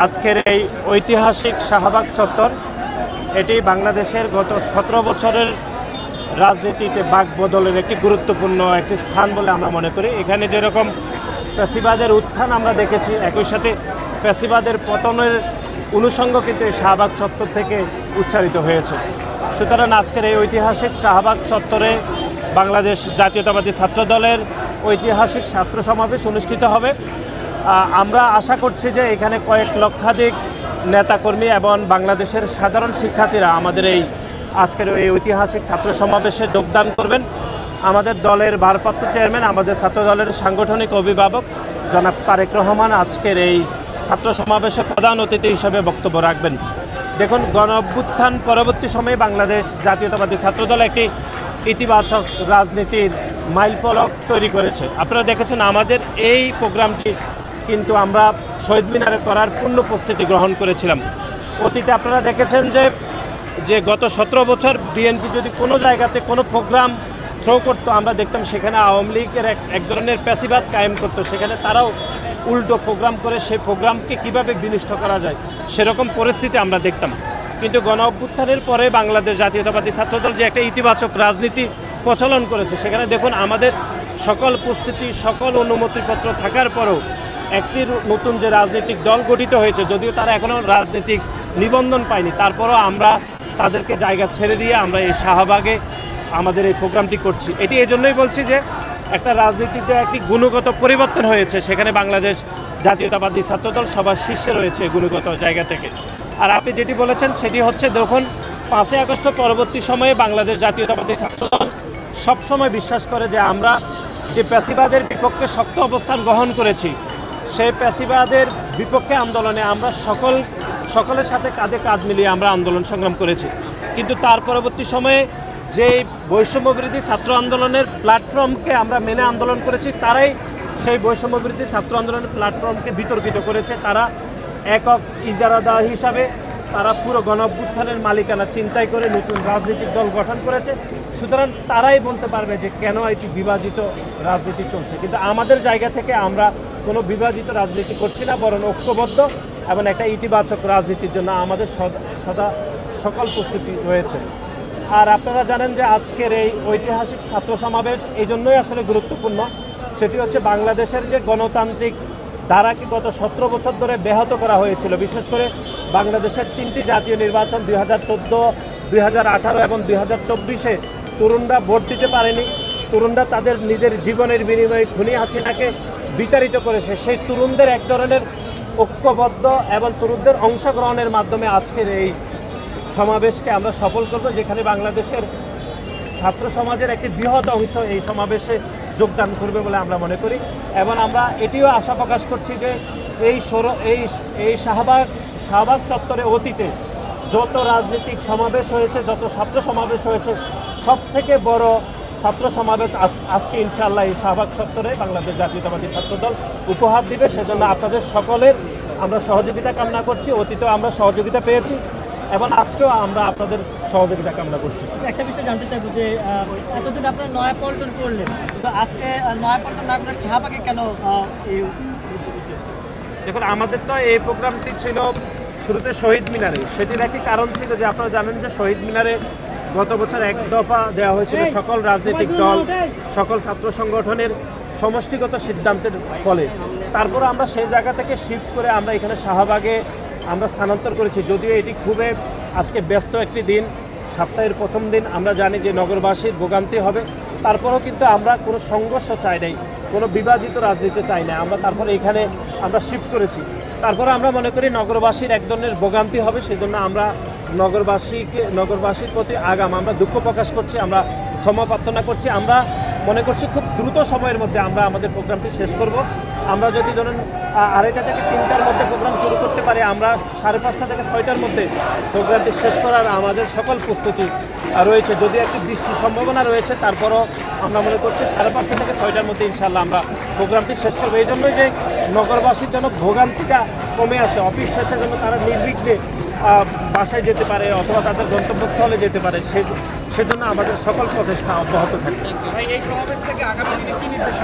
আজকের এই ঐতিহাসিক শাহবাগ চত্বর এটি বাংলাদেশের গত 17 বছরের রাজনীতিতে বাক বদলের একটি গুরুত্বপূর্ণ একটি স্থান বলে আমরা মনে করি। এখানে যেরকম ফ্যাসিবাদের উত্থান আমরা দেখেছি, একই সাথে ফ্যাসিবাদের পতনের অনুষঙ্গ কিন্তু এই শাহবাগ চত্বর থেকে উচ্চারিত হয়েছে। সুতরাং আজকের এই ঐতিহাসিক শাহবাগ চত্বরে বাংলাদেশ জাতীয়তাবাদী ছাত্র দলের ঐতিহাসিক ছাত্র সমাবেশ অনুষ্ঠিত হবে। আমরা আশা করছি যে এখানে কয়েক লক্ষাধিক নেতাকর্মী এবং বাংলাদেশের সাধারণ শিক্ষার্থীরা আমাদের এই আজকের এই ঐতিহাসিক ছাত্র সমাবেশে যোগদান করবেন। আমাদের দলের ভারপ্রাপ্ত চেয়ারম্যান, আমাদের ছাত্র দলের সাংগঠনিক অভিভাবক জনাব তারেক রহমান আজকের এই ছাত্র সমাবেশে প্রধান অতিথি হিসেবে বক্তব্য রাখবেন। দেখুন, গণ-অভ্যুত্থান পরবর্তী সময়ে বাংলাদেশ জাতীয়তাবাদী ছাত্রদল একটি ইতিবাচক রাজনীতির মাইলফলক তৈরি করেছে। আপনারা দেখেছেন আমাদের এই প্রোগ্রামটি কিন্তু আমরা শহীদ মিনারে করার পূর্ণ প্রস্তুতি গ্রহণ করেছিলাম। অতীতে আপনারা দেখেছেন যে গত 17 বছর বিএনপি যদি কোনো জায়গাতে কোনো প্রোগ্রাম থ্রো করতো, আমরা দেখতাম সেখানে আওয়ামী লীগের এক ধরনের প্যাসিবাদ কায়েম করতো, সেখানে তারাও উল্টো প্রোগ্রাম করে সেই প্রোগ্রামকে কীভাবে বিনষ্ট করা যায় সেরকম পরিস্থিতি আমরা দেখতাম। কিন্তু গণ-অভ্যুত্থানের পরে বাংলাদেশ জাতীয়তাবাদী ছাত্রদল যে একটা ইতিবাচক রাজনীতি প্রচলন করেছে, সেখানে দেখুন আমাদের সকল প্রস্তুতি, সকল অনুমতিপত্র থাকার পরেও একটি নতুন যে রাজনৈতিক দল গঠিত হয়েছে, যদিও তারা এখনও রাজনৈতিক নিবন্ধন পায়নি, তারপরও আমরা তাদেরকে জায়গা ছেড়ে দিয়ে আমরা এই শাহবাগে আমাদের এই প্রোগ্রামটি করছি। এটি এজন্যই বলছি যে একটা রাজনীতিতে একটি গুণগত পরিবর্তন হয়েছে, সেখানে বাংলাদেশ জাতীয়তাবাদী ছাত্রদল সবার শীর্ষে রয়েছে গুণগত জায়গা থেকে। আর আপনি যেটি বলেছেন সেটি হচ্ছে, দেখুন 5ই আগস্ট পরবর্তী সময়ে বাংলাদেশ জাতীয়তাবাদী ছাত্রদল সবসময় বিশ্বাস করে যে আমরা যে প্যাসিবাদের বিপক্ষে শক্ত অবস্থান গ্রহণ করেছি, সেই প্যাসিবাদের বিপক্ষে আন্দোলনে আমরা সকলের সাথে কাঁধে কাঁধ মিলিয়ে আমরা আন্দোলন সংগ্রাম করেছি। কিন্তু তার পরবর্তী সময়ে যে বৈষম্যবিরোধী ছাত্র আন্দোলনের প্ল্যাটফর্মকে আমরা মেনে আন্দোলন করেছি, তারাই সেই বৈষম্যবিরোধী ছাত্র আন্দোলনের প্ল্যাটফর্মকে বিতর্কিত করেছে। তারা একক ইজারাদার হিসাবে তারা পুরো গণ-অভ্যুত্থানের মালিকানা চিন্তাই করে নতুন রাজনৈতিক দল গঠন করেছে। সুতরাং তারাই বলতে পারবে যে কেন এটি বিভাজিত রাজনীতি চলছে। কিন্তু আমাদের জায়গা থেকে আমরা কোনো বিভাজিত রাজনীতি করছি না, বরং ঐক্যবদ্ধ এবং একটা ইতিবাচক রাজনীতির জন্য আমাদের সদা সকল প্রস্তুতি রয়েছে। আর আপনারা জানেন যে আজকের এই ঐতিহাসিক ছাত্র সমাবেশ এই জন্যই আসলে গুরুত্বপূর্ণ, সেটি হচ্ছে বাংলাদেশের যে গণতান্ত্রিক ধারাকে গত 17 বছর ধরে ব্যাহত করা হয়েছিল। বিশেষ করে বাংলাদেশের 3টি জাতীয় নির্বাচন 2014, 2018 এবং 2024-এ তরুণরা ভোট দিতে পারেনি। তরুণরা তাদের নিজের জীবনের বিনিময়ে খুনি হাসিনাকে বিতাড়িত করেছে। সেই তরুণদের এক ধরনের ঐক্যবদ্ধ এবং তরুণদের অংশগ্রহণের মাধ্যমে আজকের এই সমাবেশকে আমরা সফল করব, যেখানে বাংলাদেশের ছাত্র সমাজের একটি বৃহৎ অংশ এই সমাবেশে যোগদান করবে বলে আমরা মনে করি। এবং আমরা এটিও আশা প্রকাশ করছি যে এই শাহবাগ চত্বরে অতীতে যত রাজনৈতিক সমাবেশ হয়েছে, যত ছাত্র সমাবেশ হয়েছে, সব থেকে বড় ছাত্র সমাবেশ আজকে ইনশাআল্লাহ এই শাহবাগ চত্বরে বাংলাদেশ জাতীয়তাবাদী ছাত্রদল উপহার দিবে। সেজন্য আপনাদের সকলের আমরা সহযোগিতা কামনা করছি। অতীতেও আমরা সহযোগিতা পেয়েছি এবং আজকেও আমরা আপনাদের সহযোগিতা কামনা করছি। একটা বিষয় জানতে চাইবো যে এতদিন আপনারা নয়াপল্টন করলেন, তো আজকে নয়াপল্টন না করে শাহবাগে কেন? দেখুন, আমাদের তো এই প্রোগ্রামটি ছিল শুরুতে শহীদ মিনারে। সেটির একটি কারণ ছিল যে আপনারা জানেন যে শহীদ মিনারে গত বছর এক দফা দেওয়া হয়েছিল সকল রাজনৈতিক দল, সকল ছাত্র সংগঠনের সমষ্টিগত সিদ্ধান্তের ফলে। তারপর আমরা সেই জায়গা থেকে শিফট করে আমরা এখানে শাহবাগে আমরা স্থানান্তর করেছি। যদিও এটি খুবই আজকে ব্যস্ত একটি দিন, সপ্তাহের প্রথম দিন, আমরা জানি যে নগরবাসীর ভোগান্তি হবে, তারপরেও কিন্তু আমরা কোনো সংঘর্ষ চাই নাই, কোনো বিভাজিত রাজনীতি চাই না। আমরা তারপরে এখানে আমরা শিফট করেছি। তারপরে আমরা মনে করি নগরবাসীর এক ধরনের ভোগান্তি হবে, সেজন্য আমরা নগরবাসীর প্রতি আমরা দুঃখ প্রকাশ করছি, আমরা ক্ষমা প্রার্থনা করছি। আমরা মনে করছি খুব দ্রুত সময়ের মধ্যে আমরা আমাদের প্রোগ্রামটি শেষ করব। আমরা যদি ধরুন 2:30 থেকে 3টার মধ্যে প্রোগ্রাম শুরু করতে পারি, আমরা 5:30 থেকে 6টার মধ্যে প্রোগ্রামটি শেষ করার আমাদের সকল প্রস্তুতি রয়েছে। যদি একটি বৃষ্টির সম্ভাবনা রয়েছে, তারপরও আমরা মনে করছি 5:30 থেকে 6টার মধ্যে ইনশাআল্লাহ আমরা প্রোগ্রামটি শেষ করবো। এই জন্যই যে নগরবাসীর জন্য ভোগান্তিটা কমে আসে, অফিস শেষে যেন তারা নির্বিঘ্নে বাসায় যেতে পারে অথবা তাদের গন্তব্যস্থলে যেতে পারে, সেজন্য আমাদের সকল প্রচেষ্টা অব্যাহত থাকে। এই সমাবেশ থেকে আগামী দিনে কি নির্দেশ?